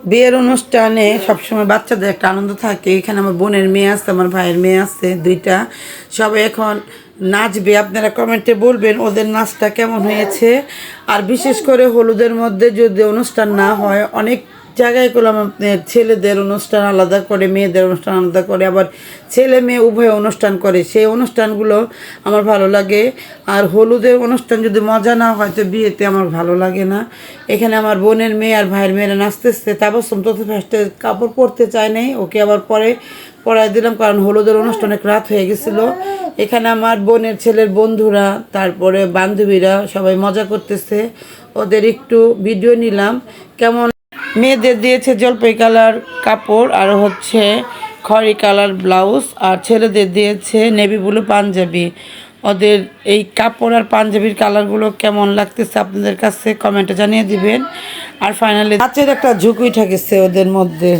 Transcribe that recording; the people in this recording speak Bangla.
বিয়ের অনুষ্ঠানে সবসময় বাচ্চাদের একটা আনন্দ থাকে। এখানে আমার বোনের মেয়ে আছে, আমার ভাইয়ের মেয়ে আছে দুইটা। সবাই এখন নাচবে। আপনারা কমেন্টে বলবেন ওদের নাচটা কেমন হয়েছে। আর বিশেষ করে হলুদের মধ্যে যদি অনুষ্ঠান না হয়, অনেক জায়গায় করলাম আপনার ছেলেদের অনুষ্ঠান আলাদা করে, মেয়েদের অনুষ্ঠান আলাদা করে, আবার ছেলে মেয়ে উভয় অনুষ্ঠান করে। সেই অনুষ্ঠানগুলো আমার ভালো লাগে। আর হলুদের অনুষ্ঠান যদি মজা না হয় তো বিয়েতে আমার ভালো লাগে না। এখানে আমার বোনের মেয়ে আর ভাইয়ের মেয়েরা নাচতেছে। তাবসম তো ফার্স্টে কাপড় পরতে চায় নাই, ওকে আবার পরে পরাই দিলাম, কারণ হলুদের অনুষ্ঠান অনেক রাত হয়ে গেছিলো। এখানে আমার বোনের ছেলের বন্ধুরা, তারপরে বান্ধবীরা সবাই মজা করতেছে। ওদের একটু ভিডিও নিলাম। কেমন মেয়েদের দিয়েছে জলপাই কালার কাপড় আর হচ্ছে খয়েরি কালার ব্লাউজ, আর ছেলেদের দিয়েছে নেভি ব্লু পাঞ্জাবি। ওদের এই কাপড় আর পাঞ্জাবির কালারগুলো কেমন লাগতেছে আপনাদের কাছে কমেন্টে জানিয়ে দিবেন। আর ফাইনালি নাচের একটা ঝুঁকি উঠে গেছে ওদের মধ্যে।